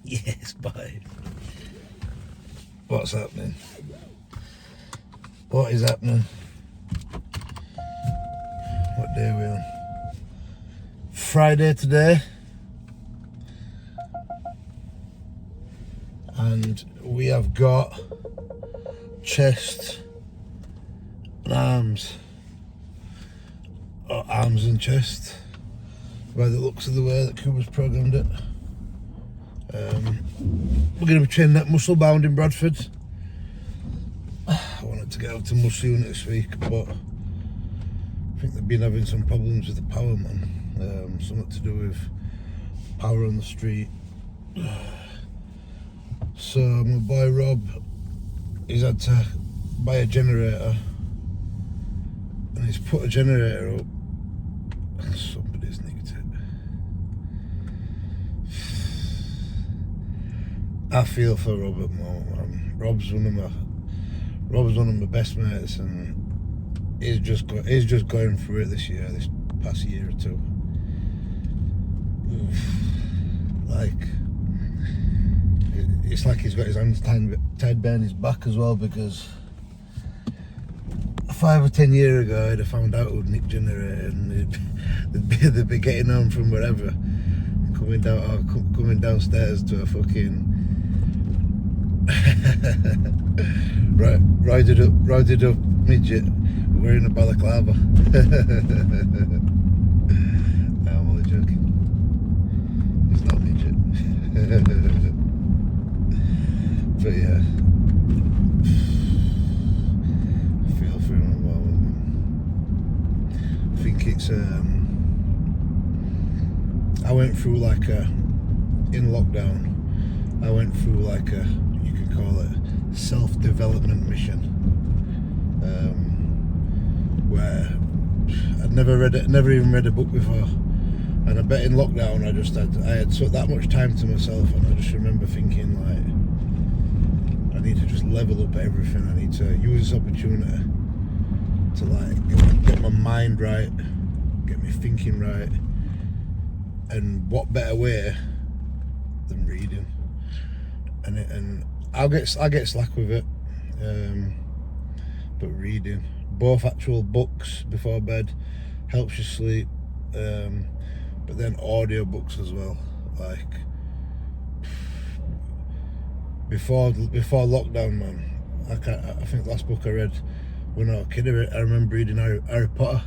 Yes, bye. What's happening? What is happening? What day are we on? Friday today. And we have got chest and arms. Or arms and chest. By the looks of the way that Cuba's programmed it. We're going to be training at muscle bound in Bradford. I wanted to get out to muscle unit this week, but I think they've been having some problems with the power, man. Something to do with power on the street. So my boy Rob, he's had to buy a generator, and he's put a generator up. Somebody's nicked it. I feel for Rob at the moment, man. Rob's one of my best mates, and he's just going through it this year, this past year or two. Like, it's like he's got his hands tied behind his back as well, because 5 or 10 years ago I'd have found out who'd nicked generator, and they'd be getting on from wherever, coming downstairs to a fucking roided up midget wearing a balaclava. No, I'm only joking. It's not a midget. But yeah, I feel for him at the moment. I think it's I went through like in lockdown, I went through like a, you could call it, self-development mission, where I'd never even read a book before, and I bet in lockdown I had so that much time to myself, and I just remember thinking, like, I need to just level up everything. I need to use this opportunity to, like, get my mind right, get me thinking right, and what better way than reading? And I'll get slack with it, but reading, both actual books before bed helps you sleep, but then audio books as well. Like, before lockdown, man, I think the last book I read when I was a kid, I remember reading Harry Potter.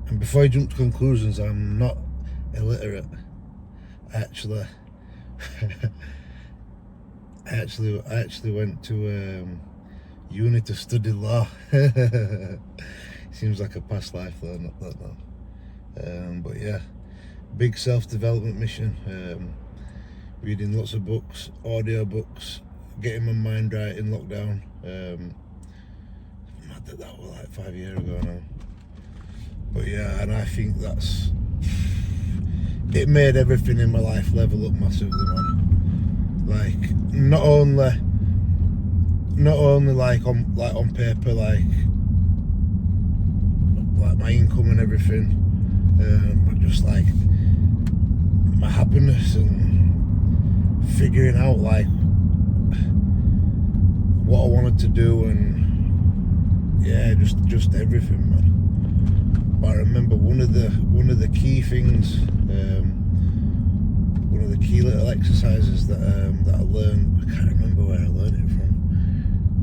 And before I jump to conclusions, I'm not illiterate. I actually went to uni to study law. Seems like a past life though, not that now. But yeah, big self-development mission. Reading lots of books, audio books, getting my mind right in lockdown. That was like 5 years ago now. But yeah, and I think it made everything in my life level up massively, man. Like, not only like on paper, like my income and everything, but just like my happiness and figuring out like what I wanted to do, and yeah, just everything, man. But I remember one of the key things, one of the key little exercises that I learned. I can't remember where I learned it from,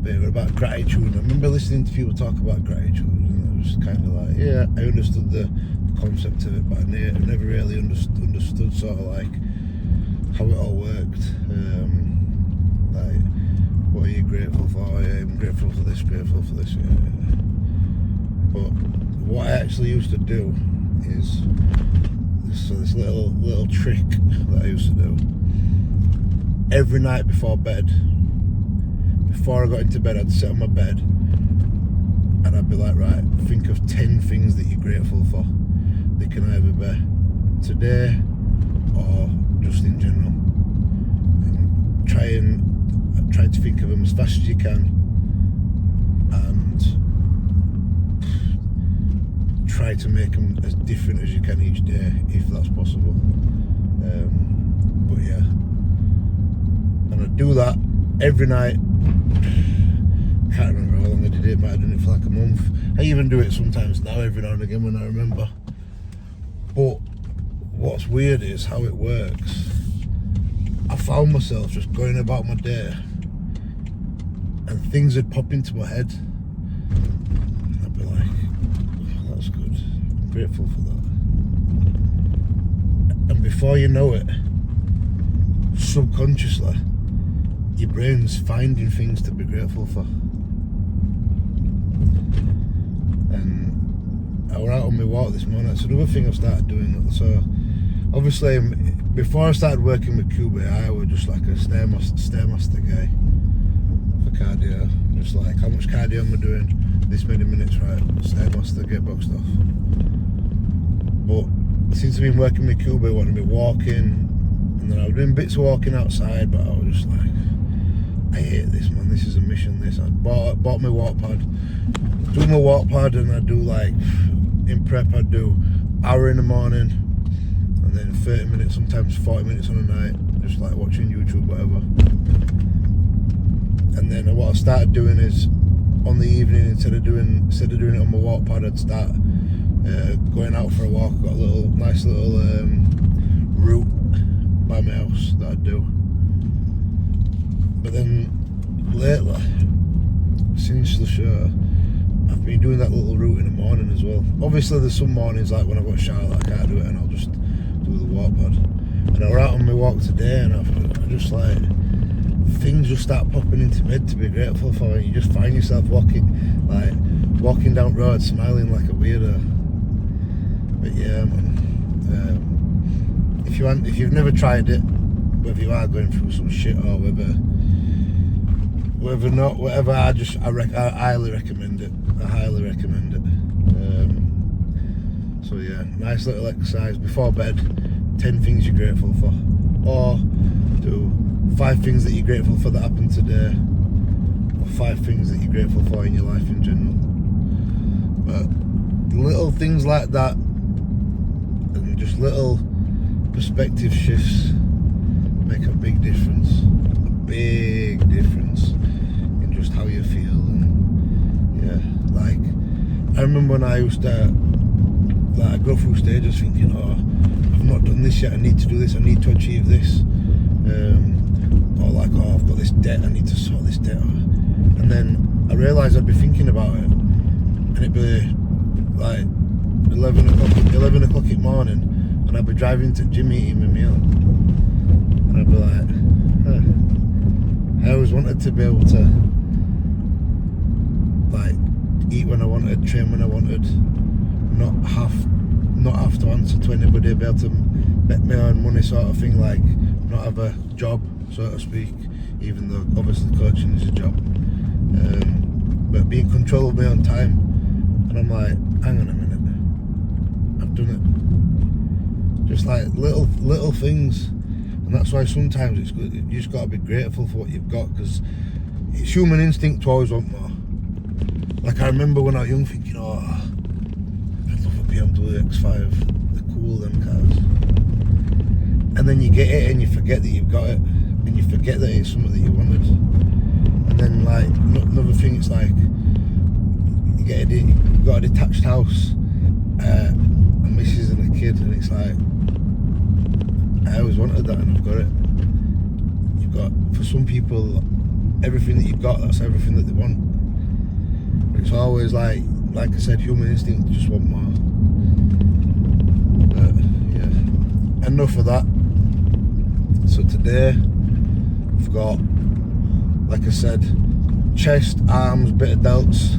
but it was about gratitude. I remember listening to people talk about gratitude, and I was kind of like, yeah, I understood the concept of it, but I never really understood sort of like how it all worked. Like, what are you grateful for? Oh, yeah, I'm grateful for this, grateful for this. Yeah. But what I actually used to do is this little trick that I used to do every night before bed. Before I got into bed, I'd sit on my bed and I'd be like, right, think of 10 things that you're grateful for. They can either be today or just in general, and try to think of them as fast as you can, and try to make them as different as you can each day, if that's possible. But yeah, and I do that every night. Can't remember how long I did it, but I did it for like a month. I even do it sometimes now, every now and again when I remember. But what's weird is how it works. I found myself just going about my day and things would pop into my head. I'd be like, oh, that's good. I'm grateful for that. And before you know it, subconsciously, your brain's finding things to be grateful for. And I was out on my walk this morning. It's another thing I've started doing. So obviously, before I started working with Cuba, I was just like a stairmaster guy for cardio. Just like, how much cardio am I doing? This many minutes, right? Stairmaster, get boxed off. But since I've been working with Cuba, I wanted to be walking, and then I was doing bits of walking outside, but I was just like, I hate this, man. This is a mission. This. I bought my walk pad. Do my walk pad, and I do like, in prep, I do hour in the morning, and then 30 minutes, sometimes 40 minutes on a night, just like watching YouTube, whatever. And then what I started doing is, on the evening, instead of doing it on my walk pad, I'd start going out for a walk. Got a nice little route by my house that I'd do. But then lately, since the show, I've been doing that little route in the morning as well. Obviously there's some mornings like when I've got a shower that I can't do it, and I'll just do the walk pad. And I was out on my walk today, and I just like, things just start popping into my head to be grateful for, and you just find yourself walking down the road smiling like a weirdo. But yeah, man, if you've never tried it, whether you are going through some shit or whether not, whatever, I highly recommend it. I highly recommend it. So yeah, nice little exercise before bed. 10 things you're grateful for, or do 5 things that you're grateful for that happened today, or 5 things that you're grateful for in your life in general. But little things like that, and just little perspective shifts, make a big difference. A big difference in just how you feel. And yeah, like, I remember when I used to go through stages thinking, oh, I've not done this yet, I need to do this, I need to achieve this. Or like, oh, I've got this debt, I need to sort this debt out. And then I realised I'd be thinking about it, and it'd be like 11 o'clock in the morning, and I'd be driving to the gym eating my meal. And I'd be like, I always wanted to be able to like eat when I wanted, train when I wanted, not have to answer to anybody, be able to make my own money sort of thing, like not have a job, so to speak, even though obviously coaching is a job. But be in control of my own time. And I'm like, hang on a minute, I've done it. Just like little things. And that's why sometimes it's good, you just got to be grateful for what you've got, because it's human instinct to always want more. Like, I remember when I was young thinking, oh, I'd love a BMW X5, they're cool, them cars. And then you get it and you forget that you've got it, and you forget that it's something that you wanted. And then like, another thing, it's like, you've got a detached house, a missus and a kid, and it's like, I always wanted that and I've got it. You've got, for some people, everything that you've got, that's everything that they want. But it's always like I said, human instinct to just want more. But yeah, enough of that. So today, we've got, like I said, chest, arms, bit of delts,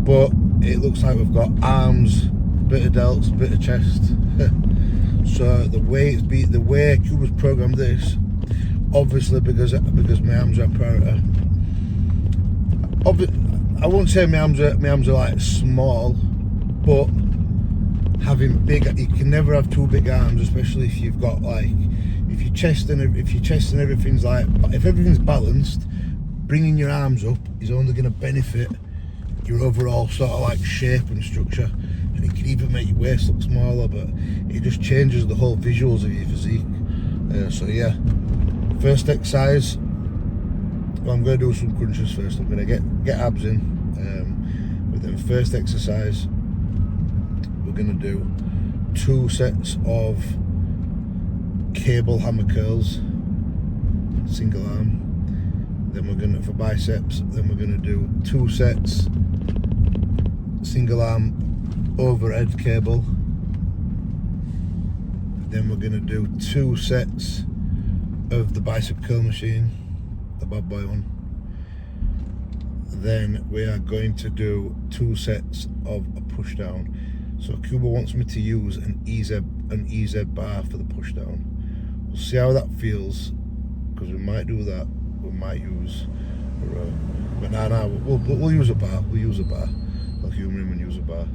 but it looks like we've got arms, bit of delts, bit of chest. So the way Cuba's programmed this, obviously because my arms are a priority. I won't say my arms are like small, but having big, you can never have too big arms, especially if you've got like, if your chest and everything's like, if everything's balanced, bringing your arms up is only going to benefit your overall sort of like shape and structure. and it can even make your waist look smaller, but it just changes the whole visuals of your physique. So yeah, first exercise, well, I'm going to do some crunches first. I'm going to get abs in, but then first exercise we're going to do 2 sets of cable hammer curls, single arm. Then we're going to, for biceps, then we're going to do 2 sets single arm overhead cable. Then we're going to do 2 sets of the bicep curl machine, the bad boy one. Then we are going to do 2 sets of a push down. So Cuba wants me to use an EZ bar for the push down. We'll see how that feels, because we might do that. We might use a row, but we'll use a bar. We'll use a bar. I'll humour him and use a bar.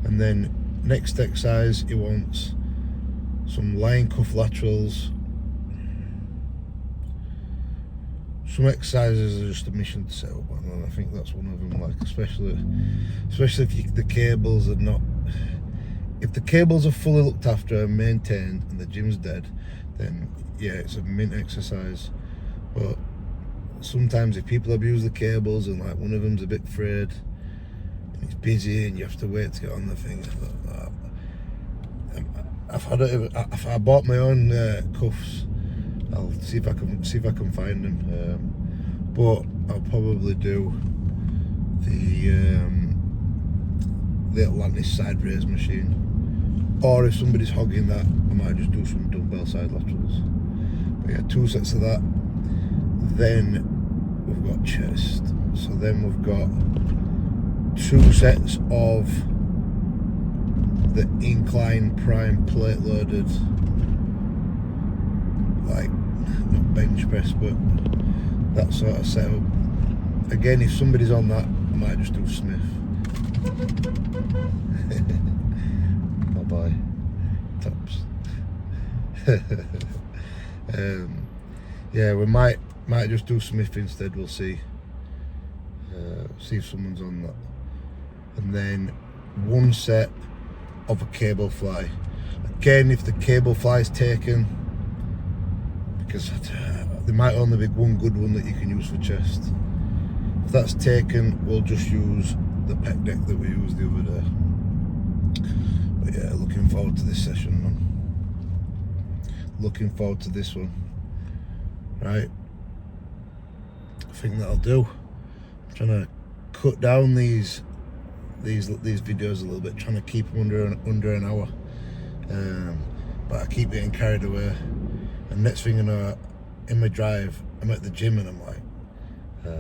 And then next exercise, he wants some lying cuff laterals. Some exercises are just a mission to set up, and I think that's one of them. Like especially if the cables are not. If the cables are fully looked after and maintained, and the gym's dead, then yeah, it's a mint exercise. But sometimes if people abuse the cables and like one of them's a bit frayed and it's busy and you have to wait to get on the thing, if I bought my own cuffs, I'll see if I can find them. But I'll probably do the Atlantis side raise machine, or if somebody's hogging that, I might just do some dumbbell side laterals. But yeah, 2 sets of that. Then we've got chest. So then we've got 2 sets of the incline prime plate loaded, like not bench press, but that sort of setup. Again, if somebody's on that, I might just do Smith. Bye bye, tops. Yeah, we might just do Smith instead. We'll see. See if someone's on that. And then 1 set of a cable fly. Again, if the cable fly is taken, because there might only be one good one that you can use for chest. If that's taken, we'll just use the pec deck that we used the other day. But yeah, looking forward to this session, man. Looking forward to this one. Right, I think that'll do. I'm trying to cut down these videos a little bit, trying to keep them under an hour. But I keep getting carried away. And next thing you know, in my drive, I'm at the gym and I'm like,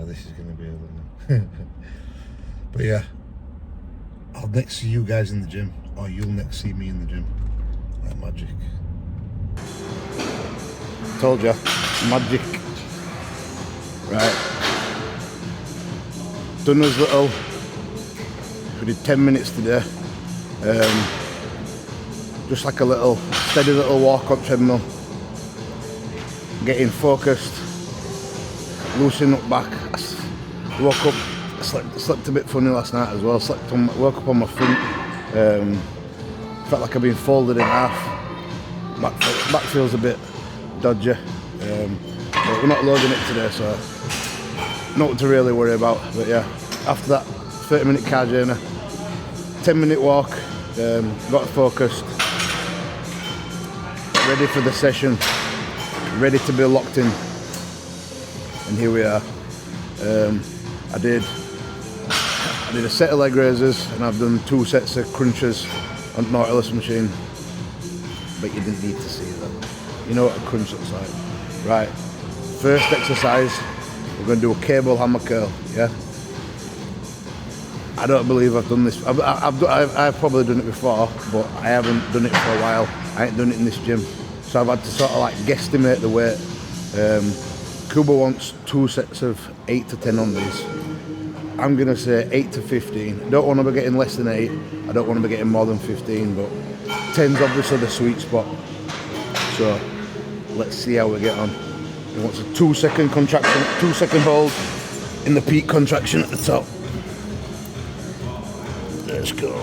this is going to be a little. But yeah, I'll next see you guys in the gym, or you'll next see me in the gym. Like magic. Told ya, magic. Right. Done as little. We did 10 minutes today. Just like a little, steady little walk on treadmill. Getting focused. Loosening up back. I woke up, I slept a bit funny last night as well. Woke up on my front. Felt like I've been folded in half. Back feels a bit dodgy. But we're not loading it today, so nothing to really worry about. But yeah, after that 30-minute car journey, 10-minute walk, got focused, ready for the session, ready to be locked in, and here we are. I did a set of leg raises, and I've done 2 sets of crunches on Nautilus machine, but you didn't need to see that. You know what a crunch looks like. Right, first exercise, we're going to do a cable hammer curl, yeah? I don't believe I've done this. I've probably done it before, but I haven't done it for a while. I ain't done it in this gym. So I've had to sort of like guesstimate the weight. Kuba wants 2 sets of 8 to 10 on these. I'm going to say 8 to 15. I don't want to be getting less than 8. I don't want to be getting more than 15, but 10's obviously the sweet spot. So let's see how we get on. He wants a 2-second contraction, 2-second hold in the peak contraction at the top. Let's go.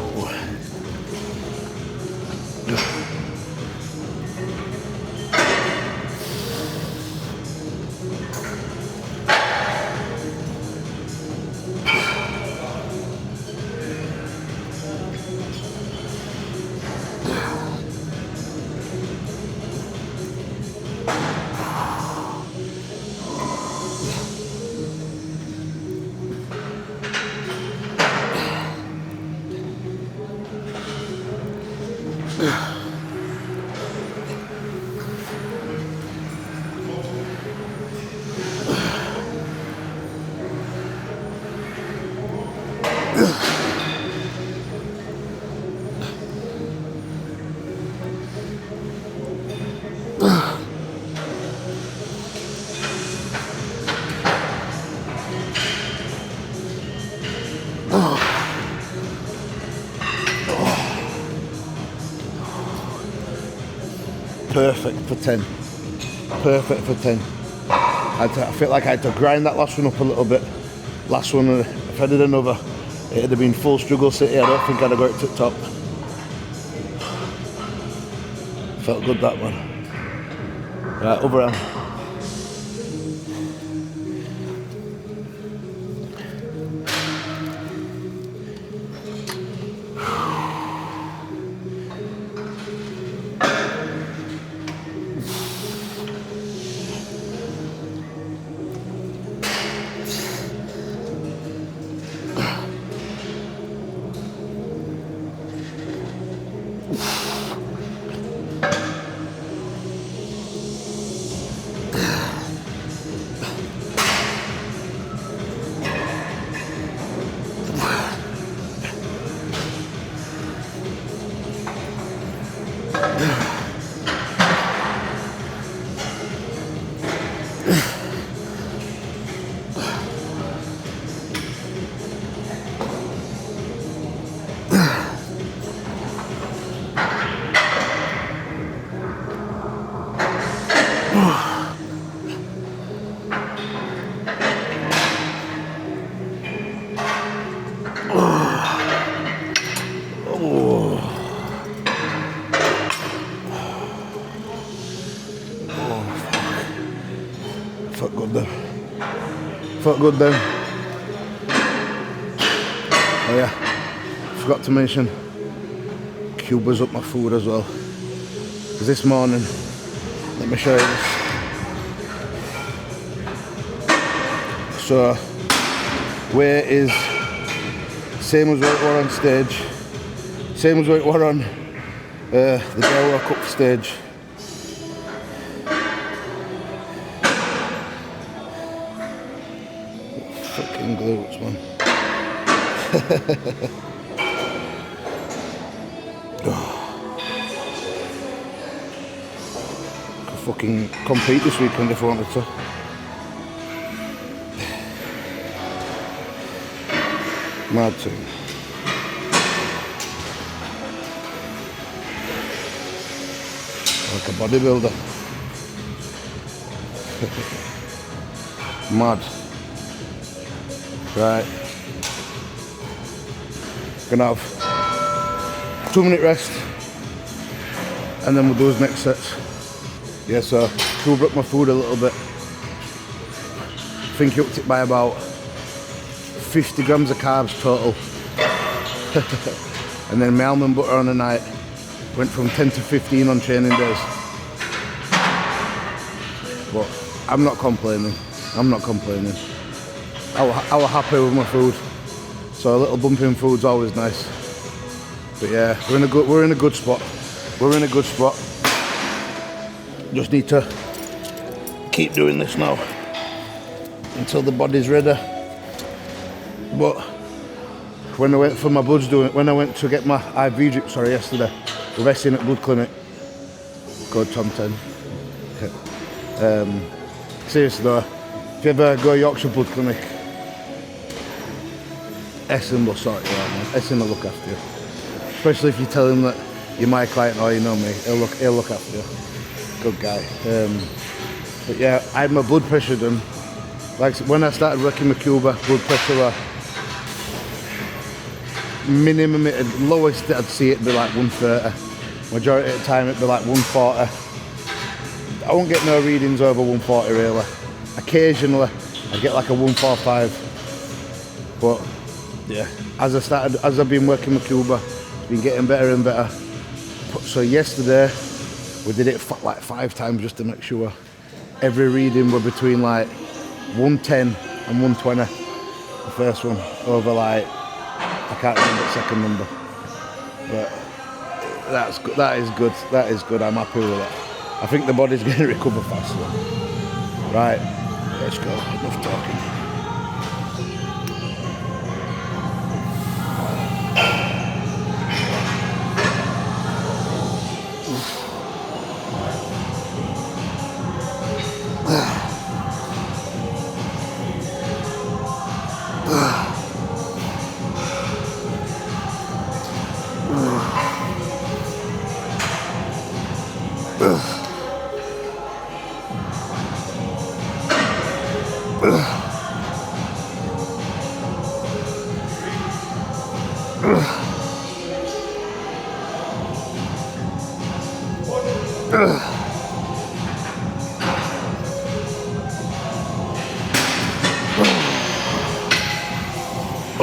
Perfect for 10. Perfect for 10. I feel like I had to grind that last one up a little bit. Last one, if I did another, it'd have been full struggle city. I don't think I'd have got it to the top. Felt good, that one. Right, other arm. Felt good then. Felt good then. Oh yeah, forgot to mention Cuba's up my food as well. Because this morning, let me show you this. So, weight is same as what it were on stage. Same as what it were on the day I woke up for stage. Fucking glutes, man. Could fucking compete this weekend if I wanted to. Mad thing. Like a bodybuilder. Mad. Right. Gonna have 2-minute rest and then we'll do his next sets. Yeah, so cooled up my food a little bit. I think he upped it by about 50 grams of carbs total. And then my almond butter on the night went from 10 to 15 on training days. But I'm not complaining. I'm not complaining. I was happy with my food. So a little bump in food's always nice. But yeah, we're in a good spot. We're in a good spot. Just need to keep doing this now until the body's ready. But when I went for my bloods when I went to get my IV drip, yesterday, we're resting at blood clinic. Good Tom 10. Seriously though, if you ever go Yorkshire Blood Clinic, Essen will sort you out, man. Essen will look after you. Especially if you tell him that you're my client or you know me, he'll look after you. Good guy. But yeah, I had my blood pressure done. Like when I started working with Cuba, blood pressure were minimum, lowest I'd see it'd be like 130. Majority of the time it'd be like 140. I won't get no readings over 140 really. Occasionally I get like a 145. But yeah, as I've been working with Cuba, it's been getting better and better. So yesterday we did it like 5 times just to make sure every reading were between like 110 and 120. The first one over like, I can't remember the second number, but that's good. That is good. That is good. I'm happy with that. I think the body's going to recover faster. Right, let's go. Enough talking.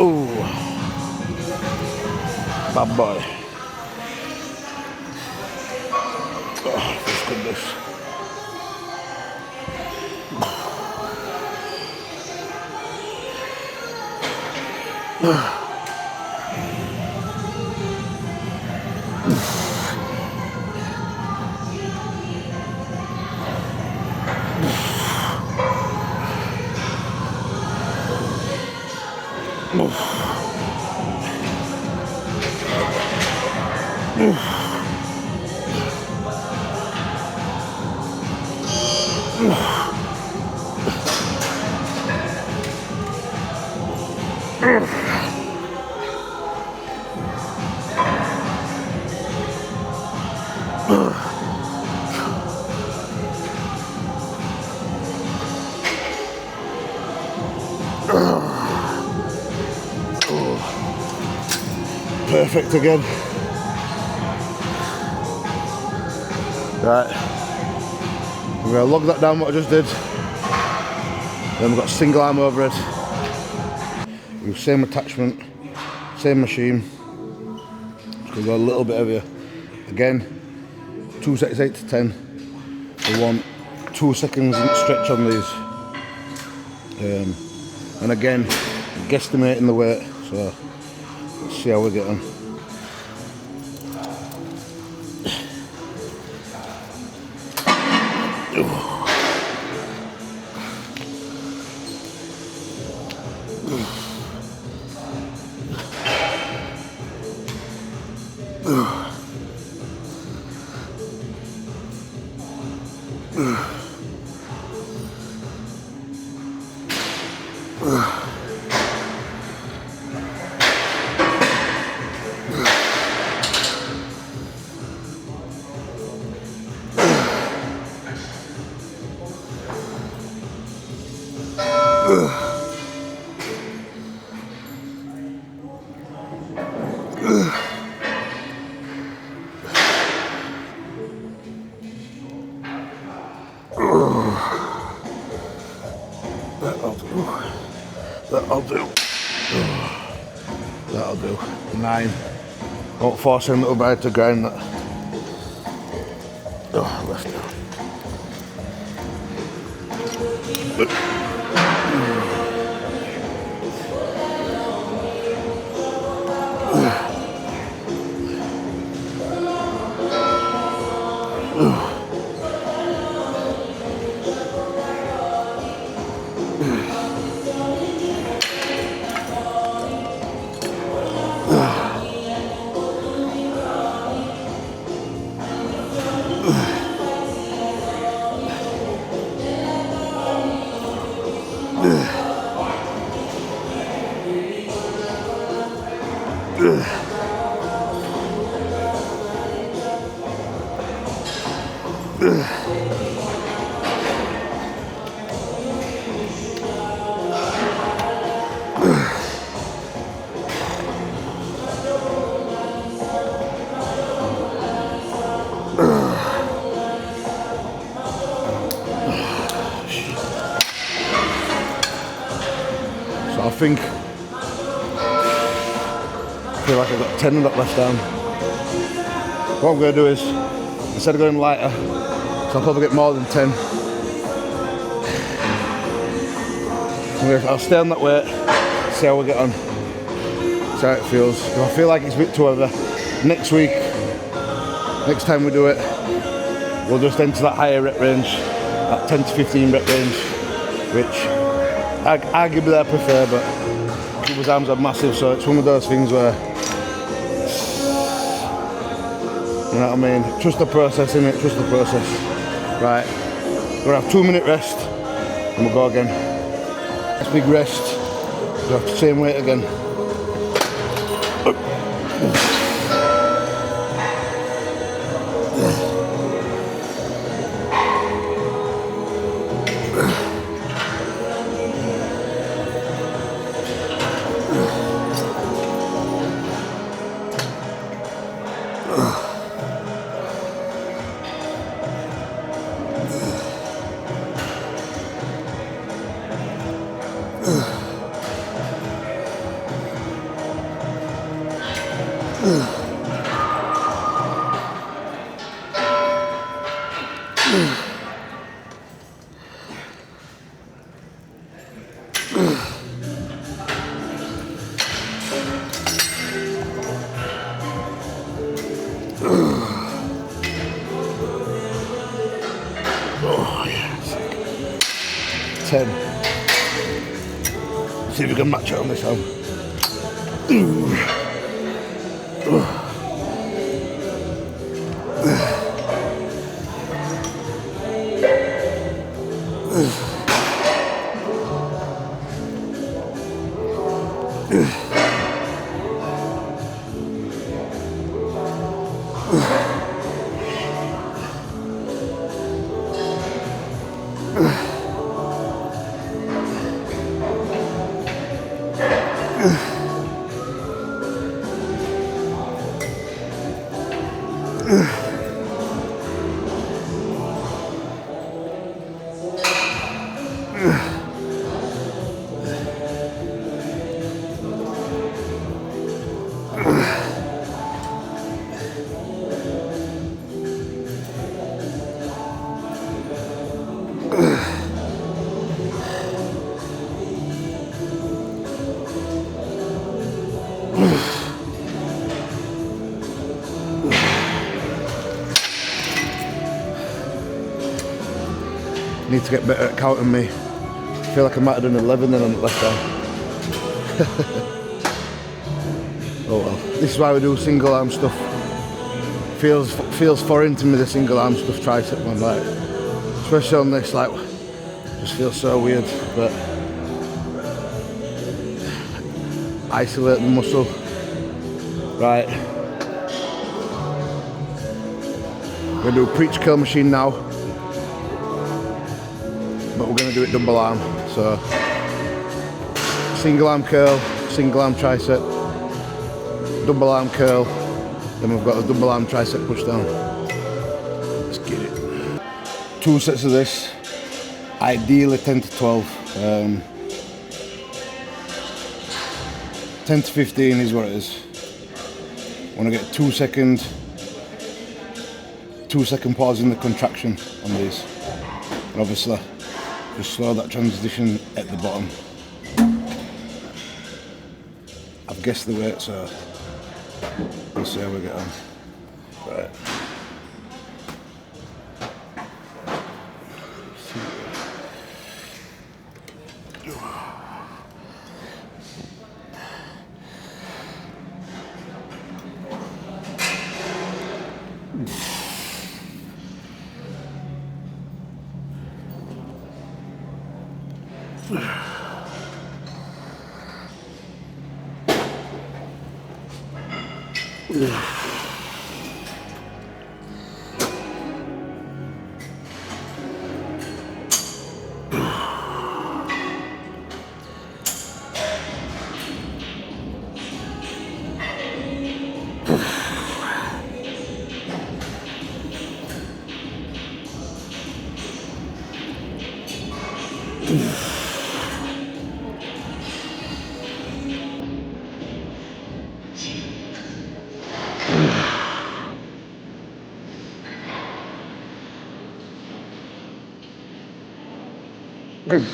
Oh, bad boy. Oh, thank goodness. Perfect again. Right, we're going to log that down what I just did. Then we've got single arm overhead. With same attachment, same machine. Just going to go a little bit heavier. Again, 2 sets 8 to 10. We want 2 seconds stretch on these. And again, guesstimating the weight. So let's see how we get on. That'll do. That'll do. 9. Won't force him little bit to grind that. Oh, left down. So I feel like I've got 10 of that left arm. What I'm going to do is, instead of going lighter, so I'll probably get more than 10. I'll stay on that weight, see how we get on, see how it feels. If I feel like it's a bit too heavy, next week, next time we do it, we'll just enter that higher rep range, that 10 to 15 rep range, which arguably I prefer, but people's arms are massive, so it's one of those things where, you know what I mean, trust the process, innit, trust the process. Right, we're gonna have 2-minute rest, and we'll go again. Next big rest, we'll have the same weight again. Oh yes. 10. See if we can match it on this one. Need to get better at counting me. I feel like I might have done 11 then on the left arm. Oh well. This is why we do single arm stuff. Feels foreign to me, the single arm stuff, tricep one, like, especially on this, like, just feels so weird, but isolate the muscle. Right. We're gonna do a preach curl machine now. But we're going to do it double arm, so single arm curl, single arm tricep, double arm curl, then we've got a double arm tricep push down. Let's get it. 2 sets of this, ideally 10 to 12. 10 to 15 is what it is. I want to get 2 second pause in the contraction on these, and obviously just slow that transition at the bottom. I've guessed the weight, so we'll see how we get on. Right. Perfect.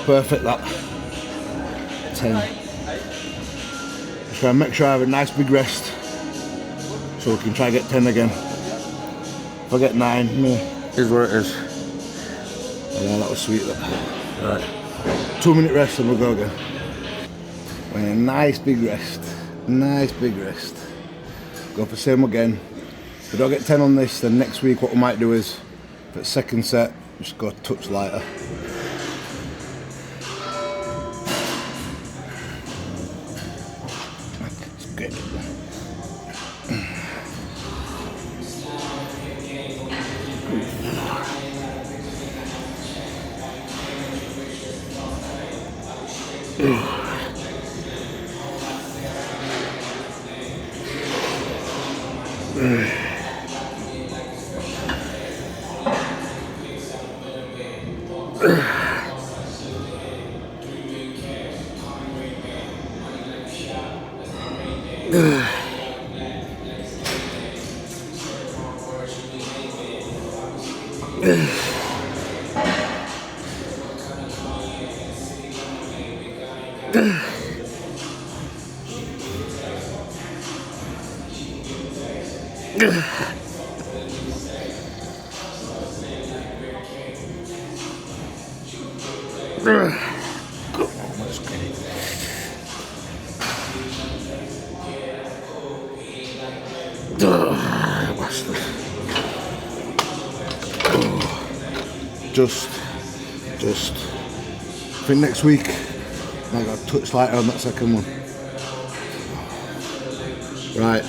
Perfect that. 10. Just try and make sure I have a nice big rest so we can try and get 10 again. If I get 9, is where it is. Oh, that was sweet. That. Right. 2-minute rest and we'll go again. And a nice big rest. Nice big rest. Go for same again. If we don't get 10 on this, then next week what we might do is, for the second set, just go a touch lighter. It's good. Just. I think next week I got a touch lighter on that second one. Right,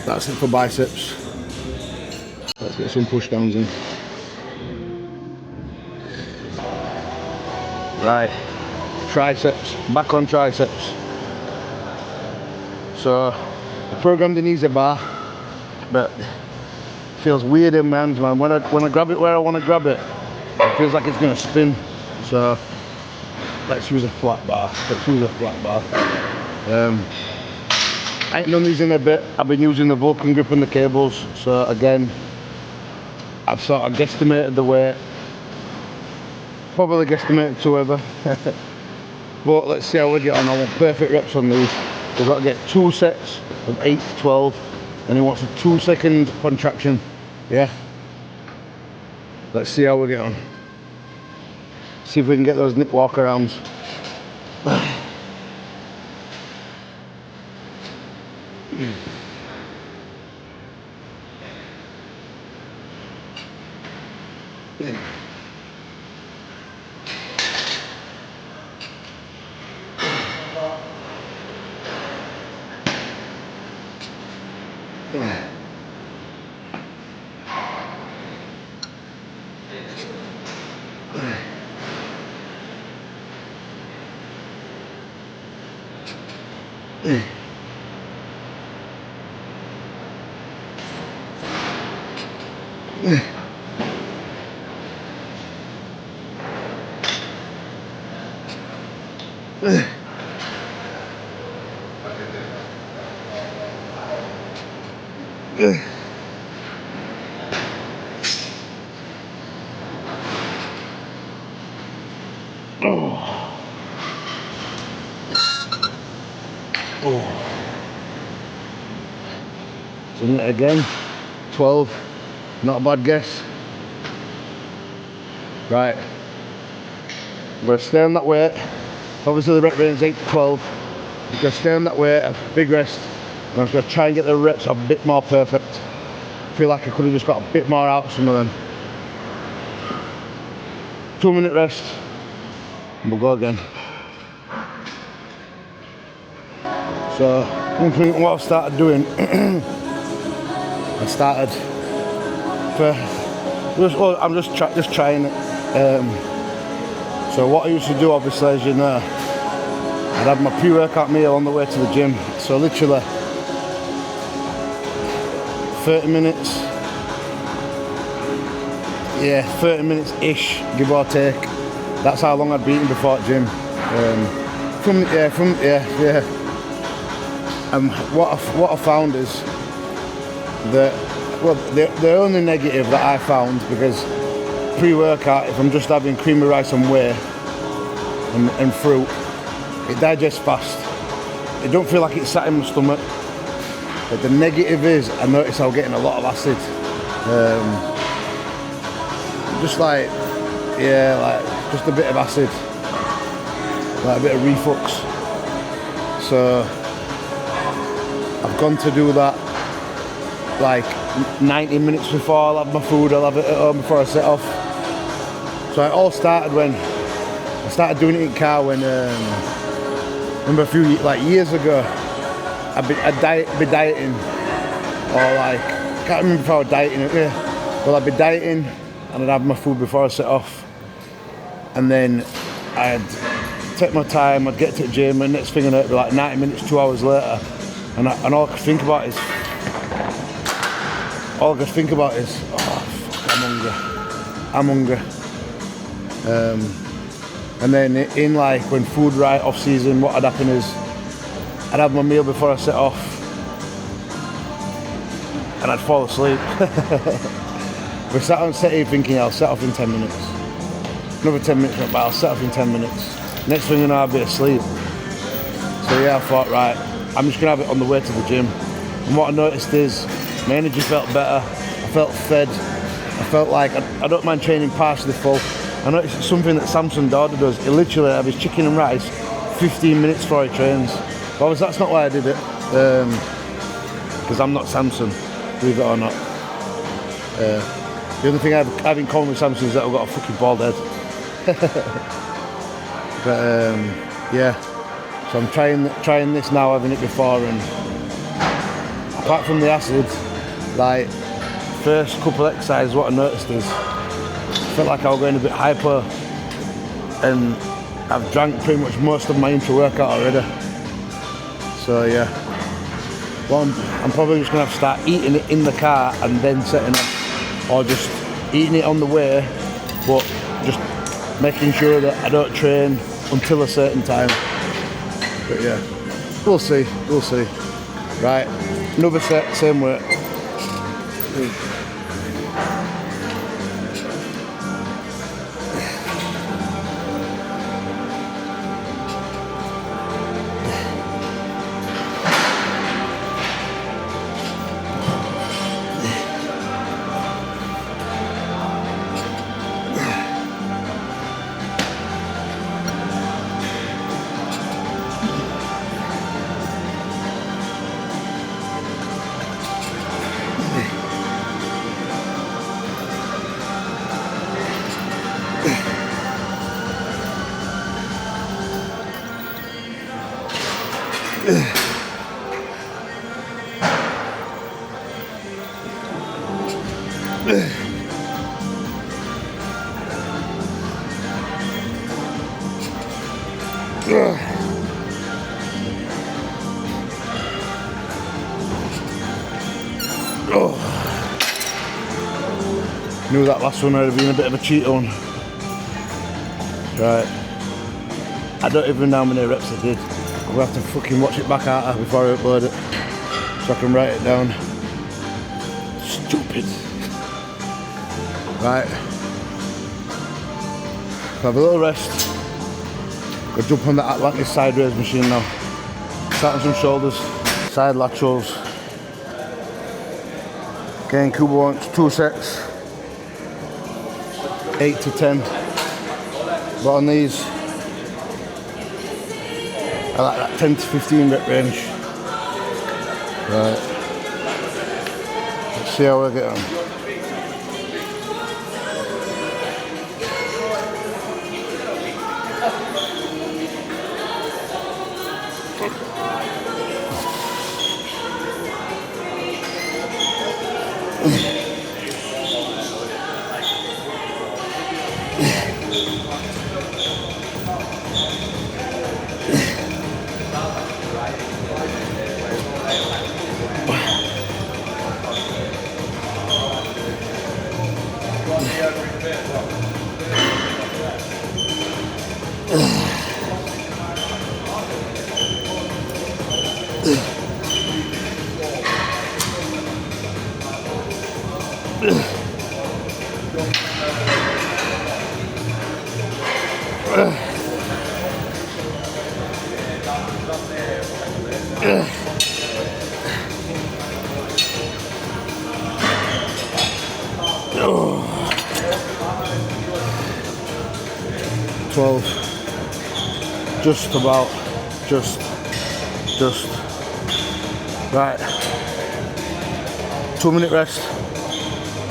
that's it for biceps. Let's get some push downs in. Right, triceps, back on triceps. So I programmed an easy bar, but it feels weird in my hands, man. When I grab it where I want to grab it, it feels like it's going to spin. So let's use a flat bar. I ain't done these in a bit. I've been using the Vulcan grip and the cables. So again, I've sort of guesstimated the weight. Probably guesstimated too ever. But let's see how we get on. I want perfect reps on these. We've got to get 2 sets of 8 to 12. And he wants a 2-second contraction. Yeah. Let's see how we get on. See if we can get those nip walk arounds. So again, 12, not a bad guess. Right, I'm going to stay on that weight. Obviously the rep range is 8 to 12. I'm going to stay on that weight, a big rest. And I'm going to try and get the reps a bit more perfect. I feel like I could have just got a bit more out of some of them. 2-minute rest, and we'll go again. So, one thing what I've started doing, I'm just trying it. So what I used to do, obviously, as you know, I'd have my pre-workout meal on the way to the gym. So literally 30 minutes. Yeah, 30 minutes-ish, give or take. That's how long I'd be eating before the gym. What I found is that, well, the only negative that I found, because pre-workout, if I'm just having creamy rice and whey and fruit, it digests fast. It don't feel like it's sat in my stomach. But the negative is, I notice I'm getting a lot of acid. Just like, yeah, like just a bit of acid, like a bit of reflux. So I've gone to do that like 90 minutes before I'll have my food. I'll have it at home before I set off. So it all started when I started doing it in car when remember a few years ago I'd be dieting, or like I can't remember if I was dieting. Yeah, well, I'd be dieting and I'd have my food before I set off, and then I'd take my time, I'd get to the gym, and next thing I know it'd be like 90 minutes, 2 hours later, and all I could think about is, oh fuck, I'm hungry. And then in like when food right off season, what had happened is I'd have my meal before I set off and I'd fall asleep. We sat on set here thinking I'll set off in 10 minutes. Another 10 minutes went by, I'll set off in 10 minutes. Next thing you know, I'll be asleep. So yeah, I thought, right, I'm just gonna have it on the way to the gym. And what I noticed is my energy felt better, I felt fed, I felt like I don't mind training partially full. I noticed it's something that Samson Daughter does. He literally have his chicken and rice 15 minutes before he trains. But obviously that's not why I did it, because I'm not Samson, believe it or not. The only thing I have in common with Samson is that I've got a fucking bald head. But yeah, so I'm trying this now, having it before, and apart from the acid, like first couple of exercises, what I noticed is I felt like I was going a bit hyper, and I've drank pretty much most of my intra-workout already. So yeah, well, I'm probably just gonna have to start eating it in the car and then setting off, or just eating it on the way, but just making sure that I don't train until a certain time. But yeah, we'll see. Right, another set, same weight. Knew that last one would have been a bit of a cheat on. Right, I don't even know how many reps I did. I'll have to fucking watch it back out before I upload it, so I can write it down. Stupid. Right, have a little rest. Go jump on that Atlantis side raise machine now. Start on some shoulders, side laterals. Again, Kuba wants 2 sets, 8 to 10. But on these, I like that 10 to 15 rep range. Right, let's see how we get on. Just about, just. Right. 2-minute rest.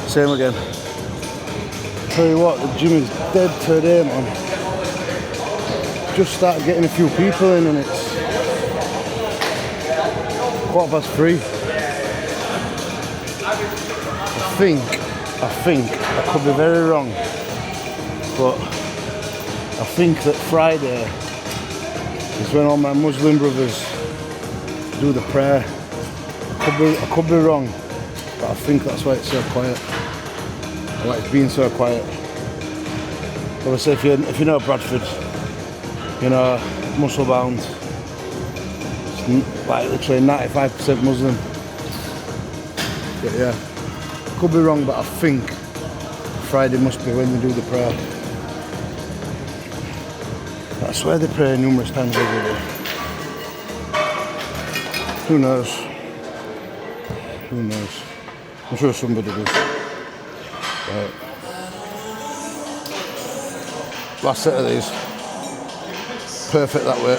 Same again. Tell you what, the gym is dead today, man. Just started getting a few people in and it's 3:15. I think, I could be very wrong, but I think that Friday is when all my Muslim brothers do the prayer. I could be wrong, but I think that's why it's so quiet. Why it's been so quiet. Obviously, if you know Bradford, you know muscle bound. It's like literally 95% Muslim. But yeah, could be wrong, but I think Friday must be when they do the prayer. I swear they pray numerous times every day. Who knows? Who knows? I'm sure somebody does. Right. Last set of these. Perfect that way.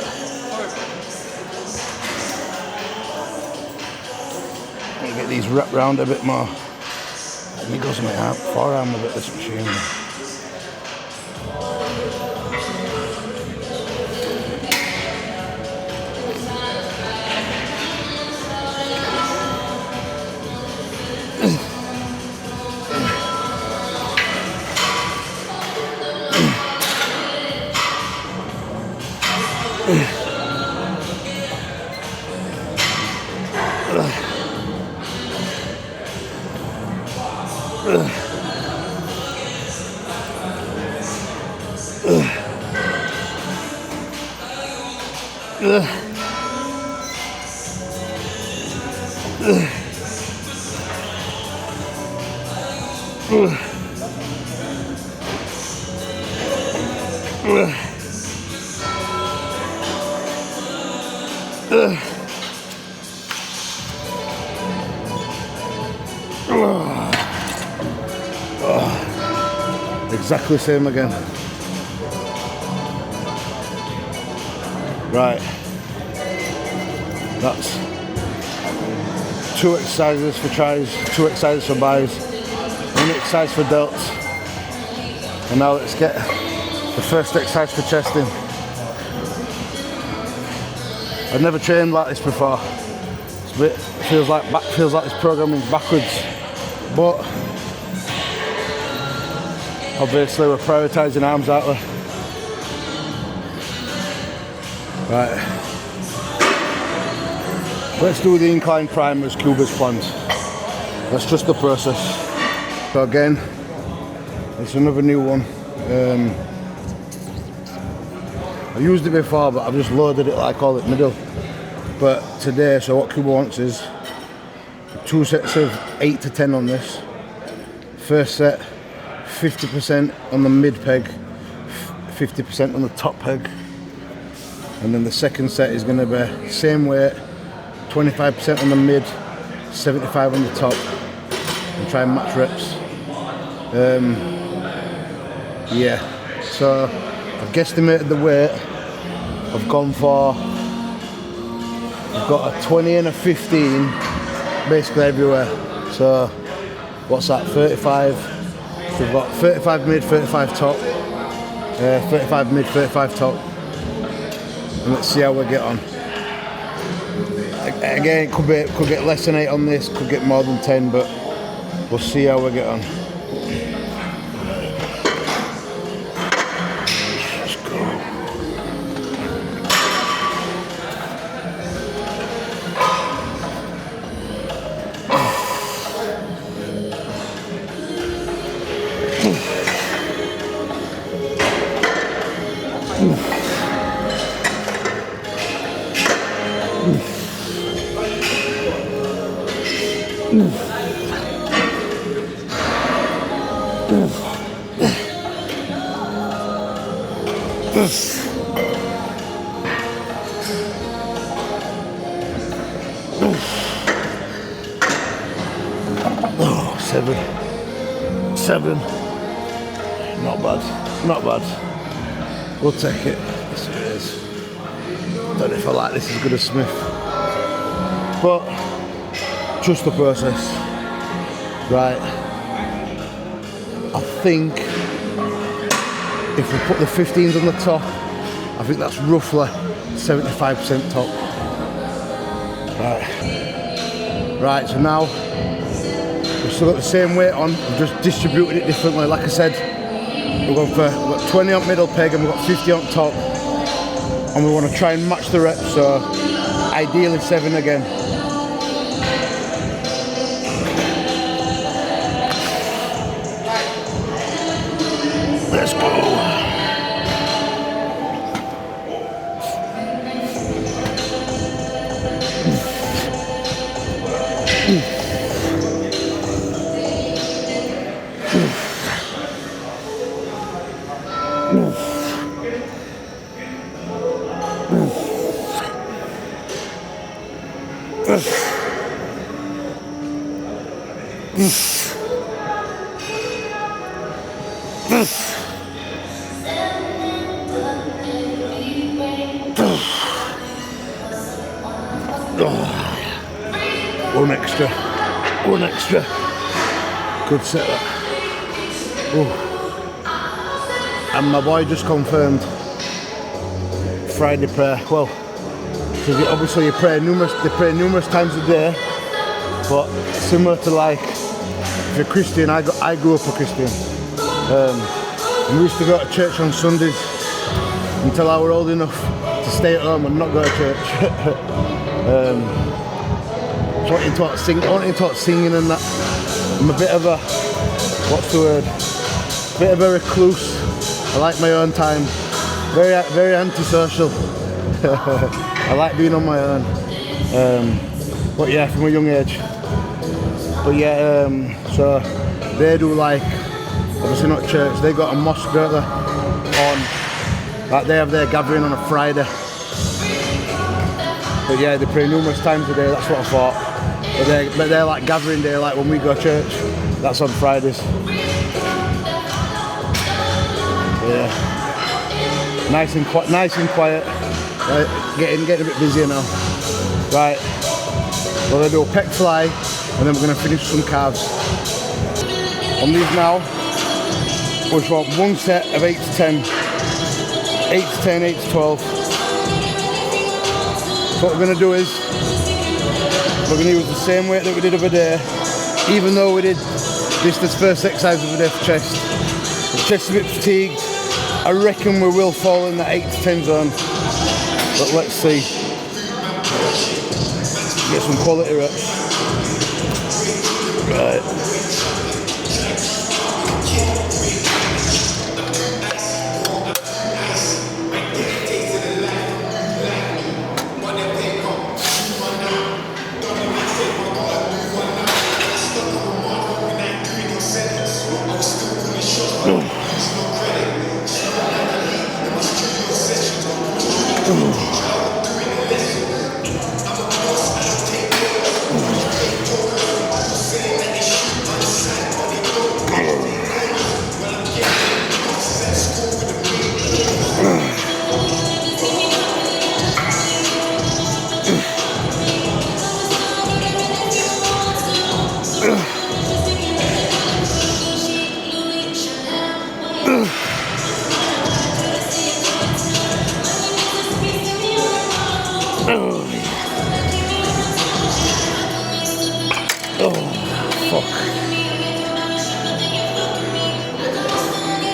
I'm gonna get these wrapped round a bit more. And it goes in my forearm a bit, this machine. Exactly the same again. Right, that's 2 exercises for tries, 2 exercises for buys, 1 exercise for delts, and now let's get the first exercise for chesting. I've never trained like this before. It's a bit, feels like this programming's backwards, but obviously we're prioritising arms, aren't we? Right. Let's do the incline primers, cubers, plans. That's just the process. So again, it's another new one. I used it before, but I've just loaded it like all at middle. But today, so what Cuba wants is 2 sets of 8 to 10 on this. First set, 50% on the mid peg, 50% on the top peg. And then the second set is going to be same weight, 25% on the mid, 75 on the top, and try and match reps. Yeah, so I've guesstimated the weight. I've got a 20 and a 15 basically everywhere. So what's that, 35? So we've got 35 mid, 35 top, 35 mid, 35 top. And let's see how we get on. Again, it could get less than 8 on this, could get more than 10, but we'll see how we get on. Let's go. Oh, 7. Not bad, not bad. We'll take it. Yes, it is. Don't know if I like this as good as Smith, but trust the process. Right. I think if we put the 15s on the top, I think that's roughly 75% top. Right, so now we've still got the same weight on, we've just distributed it differently. Like I said, we've got 20 on middle peg and we've got 50 on top, and we want to try and match the reps, so ideally 7 again. Let's go. One extra. Good set that. Ooh. And my boy just confirmed Friday prayer. Well, because obviously they pray numerous times a day, but similar to like, if you're Christian, I grew up a Christian. And we used to go to church on Sundays until I was old enough to stay at home and not go to church. So I wanted to talk singing and that. I'm a bit of a, what's the word? Bit of a recluse. I like my own time. Very antisocial. I like being on my own. But yeah, from a young age. But yeah, so they do like, obviously not church, they got a mosque, don't they? Like they have their gathering on a Friday. But yeah, they pray numerous times a day, that's what I thought. But they're like gathering day, like when we go to church, that's on Fridays. Yeah, nice and quiet. Right, getting a bit busier now. Right, well they do a pec fly, and then we're gonna finish some calves. On these now, we've got one set of 8 to 10, 8 to 10, 8 to 12. So what we're gonna do is, we're going to use the same weight that we did the other day, even though we did this first exercise of the day for chest. The chest is a bit fatigued. I reckon we will fall in the 8 to 10 zone, but let's see. Get some quality reps. Right.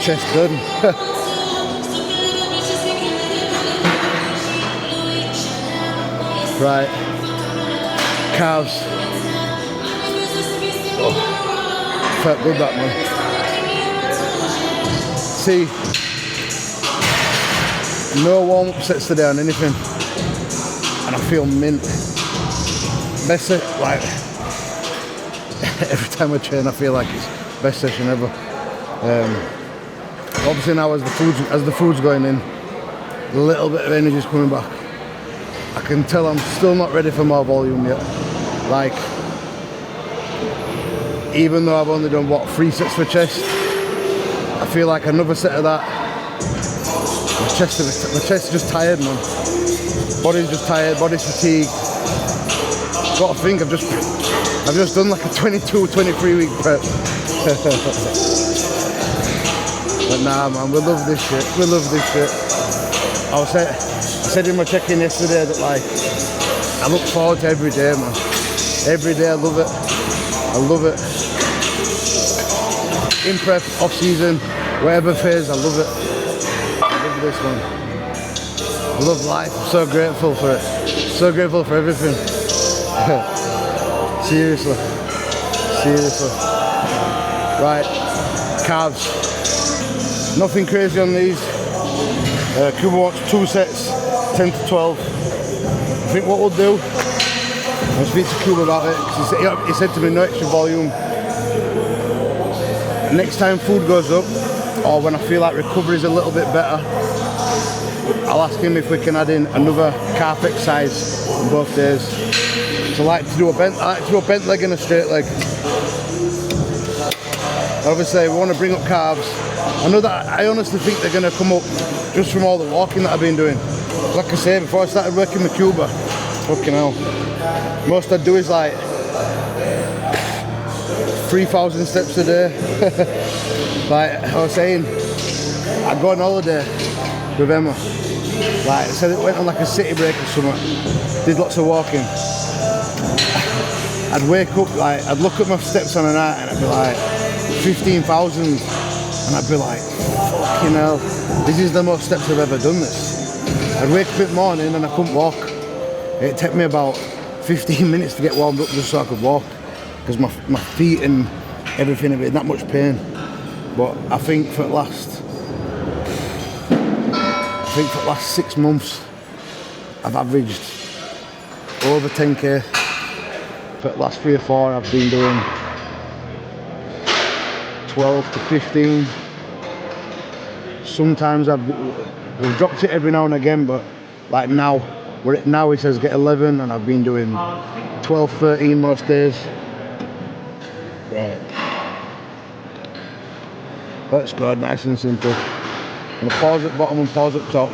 Chest done. Right, calves. Oh, felt good that one. See, no warm-up sets today on anything, and I feel mint. Best set, like every time I train, I feel like it's best session ever. Obviously now as the food's going in, A little bit of energy's coming back. I can tell I'm still not ready for more volume yet. Like, even though I've only done, what, 3 sets for chest, I feel like another set of that, my chest is just tired, man. Body's just tired, body's fatigued. Got to think, I've just done like a 22, 23 week prep. But nah, man, we love this shit. We love this shit. I said in my check-in yesterday that, like, I look forward to every day, man. Every day I love it. I love it. In prep, off season, whatever phase, I love it. I love this one. I love life. I'm so grateful for it. So grateful for everything. Seriously. Seriously. Right, calves. Nothing crazy on these. Cuba wants 2 sets, 10 to 12. I think what we'll do, I'll speak to Cuba about it, because he said to me no extra volume. Next time food goes up, or when I feel like recovery is a little bit better, I'll ask him if we can add in another calf exercise on both days. So I like to do a bent leg and a straight leg. Obviously, we want to bring up calves. I know that I honestly think they're going to come up just from all the walking that I've been doing. Like I say, before I started working with Cuba, fucking hell, most I do is like 3,000 steps a day. Like I was saying, I go on holiday with Emma. Like I said, it went on like a city break or something. Did lots of walking. I'd wake up, like I'd look at my steps on a night and I'd be like 15,000, and I'd be like, fucking hell, this is the most steps I've ever done this. I'd wake up in the morning and I couldn't walk. It'd take me about 15 minutes to get warmed up just so I could walk, because my feet and everything have been that much pain. But I think for the last 6 months, I've averaged over 10k. For the last 3 or 4, I've been doing 12 to 15. Sometimes we've dropped it every now and again, but like now it says get 11, and I've been doing 12, 13 most days. Right. Let's go, nice and simple. I'm gonna pause at bottom and pause at top.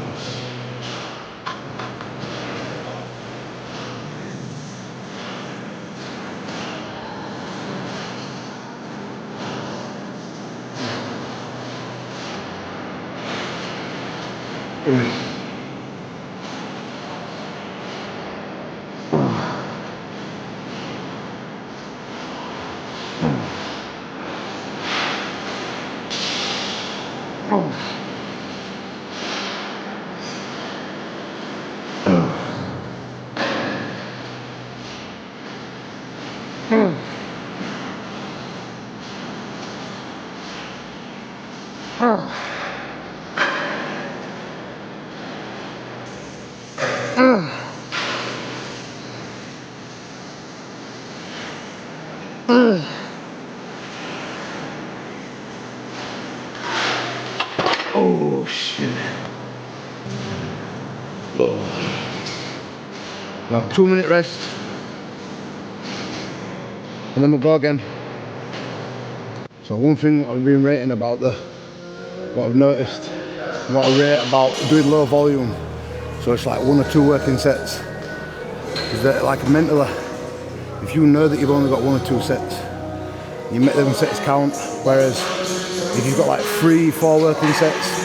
Oh shit. Oh. Now 2-minute rest, and then we'll go again. So one thing I've been rating about what I've noticed, what I rate about doing low volume, so it's like 1 or 2 working sets, is that like mentally, if you know that you've only got 1 or 2 sets, you make them sets count. Whereas if you've got like 3, 4 working sets,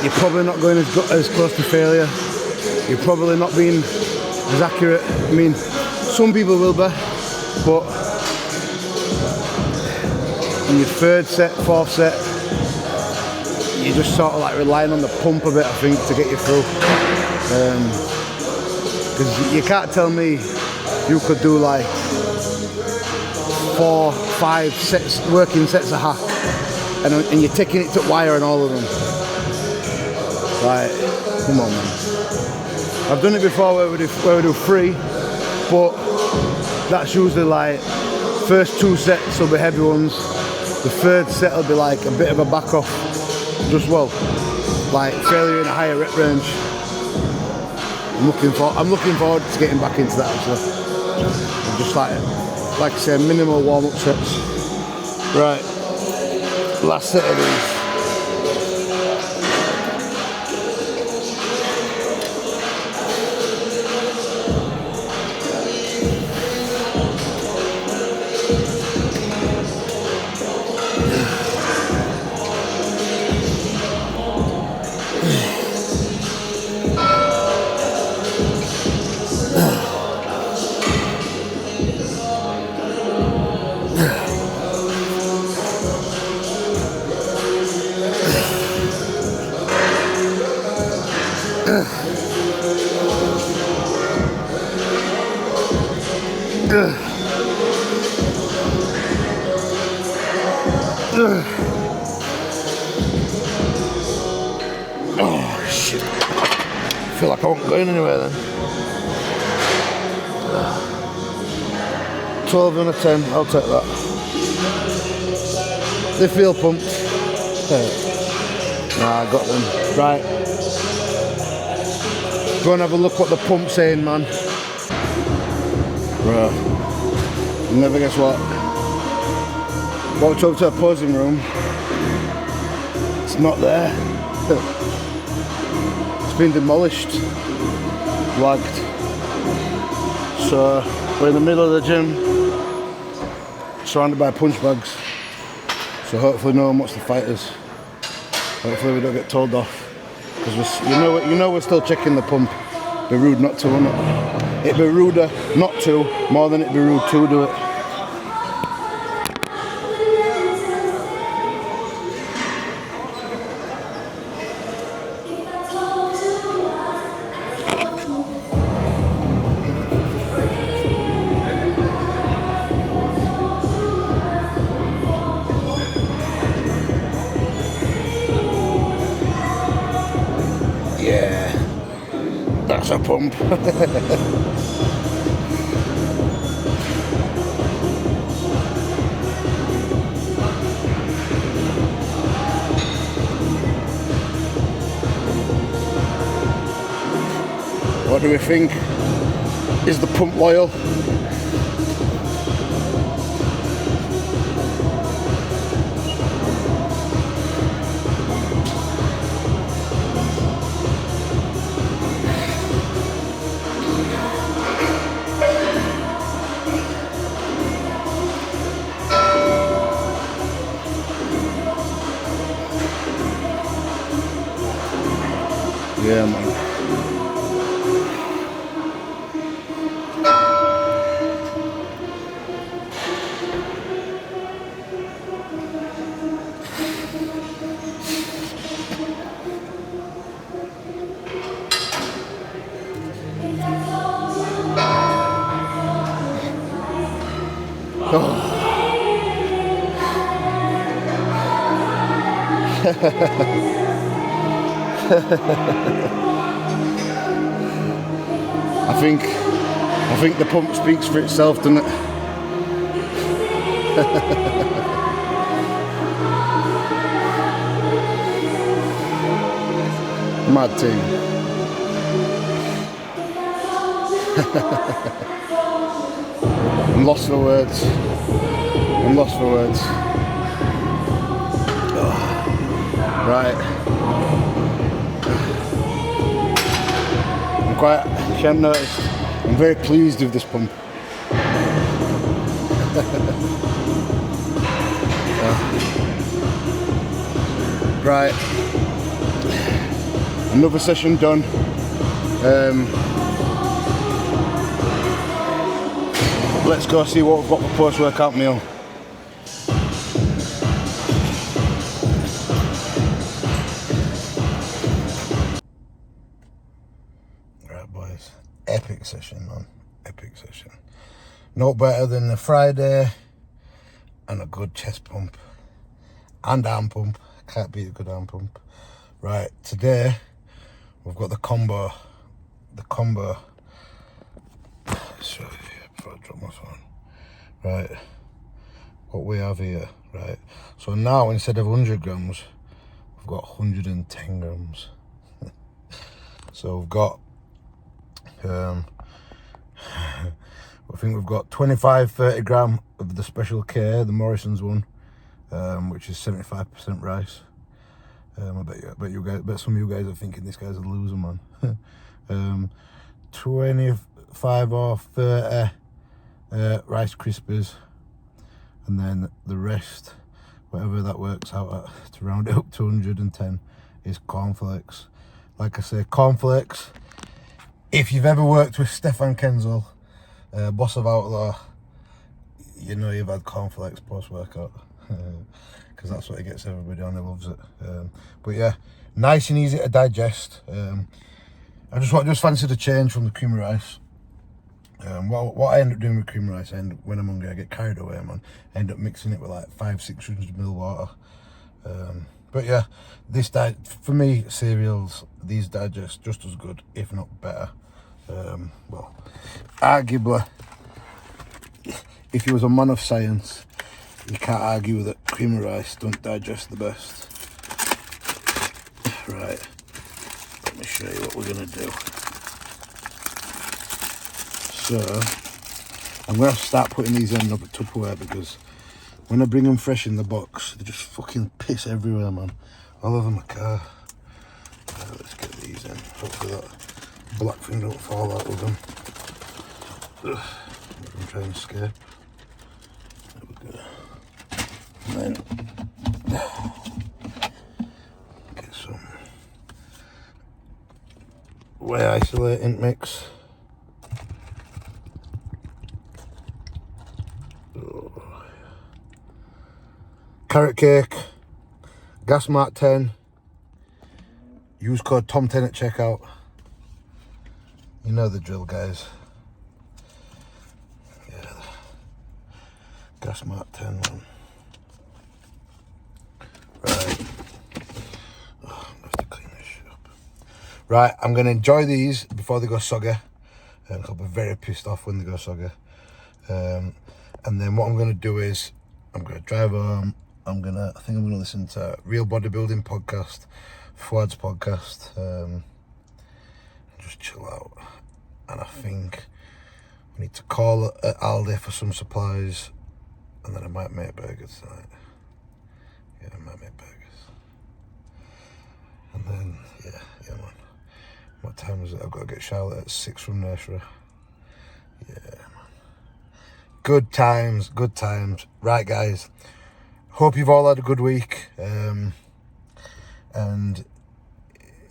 you're probably not going as close to failure. You're probably not being as accurate. I mean, some people will be, but in your 3rd set, 4th set, you're just sort of like relying on the pump a bit, I think, to get you through. Because you can't tell me you could do like 4, 5 sets, working sets a hack, and you're taking it to wire and all of them. Like, come on, man. I've done it before where we do 3, but that's usually like first 2 sets will be heavy ones. The 3rd set will be like a bit of a back off. Just well, like failure in a higher rep range. I'm looking forward to getting back into that actually. I'm just like I say, minimal warm-up sets. Right, last set of these. Oh shit. I feel like I wasn't going anywhere then. 12 and a 10, I'll take that. They feel pumped. Nah, I got them. Right. Go and have a look what the pump's saying, man. Right. You'll never guess what. Walked up to a posing room. It's not there. It's been demolished. Lagged. So we're in the middle of the gym, surrounded by punch bags. So hopefully no one wants to fight us. Hopefully we don't get told off. Because you know we're still checking the pump. It'd be rude not to, wouldn't it? It'd be ruder not to, more than it'd be rude to do it. Yeah, that's a pump. What do we think? Is the pump loyal? Yeah, man. Oh. I think the pump speaks for itself, doesn't it? Mad team. I'm lost for words. I'm lost for words. Oh. Right. If you haven't noticed, I'm very pleased with this pump. Right, another session done. Let's go see what we've got for post-workout meal. Boys, epic session, man, epic session. No better than the Friday and a good chest pump and arm pump. Can't beat a good arm pump. Right, today we've got the combo. Show you here before I drop my phone. Right, what we have here, right. So now instead of 100 grams, we've got 110 grams. So we've got, I think we've got 25-30 gram of the Special K, the Morrison's one, which is 75% rice. I bet some of you guys are thinking this guy's a loser, man. 25 or 30 Rice Krispies, and then the rest, whatever that works out at, to round it up to 110, is cornflakes. Like I say, cornflakes, if you've ever worked with Stefan Kenzel, boss of Outlaw, you know you've had cornflakes post-workout, because that's what he gets everybody on, he loves it. But yeah, nice and easy to digest. I just fancied a change from the creamy rice. What I end up doing with creamy rice, when I'm hungry, I get carried away, man. I end up mixing it with like 500-600 ml water. But yeah, for me, cereals, these digest just as good, if not better. Well, arguably, if you was a man of science, you can't argue that creamy rice don't digest the best. Right, let me show you what we're gonna do. So, I'm gonna start putting these in a Tupperware, because when I bring them fresh in the box, they just fucking piss everywhere, man. All over my car. Right, let's get these in. Hopefully that black thing don't fall out with them. Ugh, I'm trying to escape. There we go. And then get some whey isolating mix. Carrot cake, gas mark 10, use code TOM10 at checkout. You know the drill, guys. Yeah, gas mark 10 one. Right. Oh, I'm gonna have to clean this shit up. Right, I'm gonna enjoy these before they go soggy. I'll be very pissed off when they go soggy. And then what I'm gonna do is, I'm gonna drive home. I think I'm gonna listen to Real Bodybuilding podcast, Fuad's podcast, and just chill out. And I think we need to call at Aldi for some supplies, and then I might make burgers tonight. Yeah, I might make burgers. And then, yeah, man. What time is it? I've got to get Charlotte at 6 from nursery. Yeah, man. Good times, good times. Right, guys. Hope you've all had a good week. And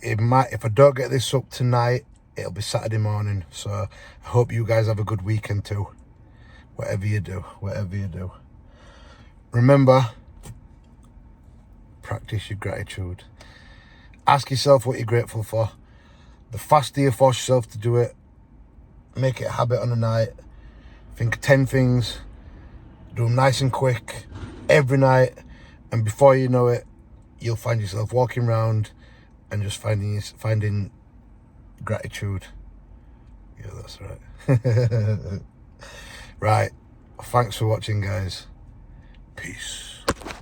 if I don't get this up tonight, it'll be Saturday morning. So I hope you guys have a good weekend too. Whatever you do. Remember, practice your gratitude. Ask yourself what you're grateful for. The faster you force yourself to do it, make it a habit on a night. Think of 10 things. Do them nice and quick. Every night, and before you know it, you'll find yourself walking around and just finding gratitude. Yeah, that's right. Right, thanks for watching, guys. Peace.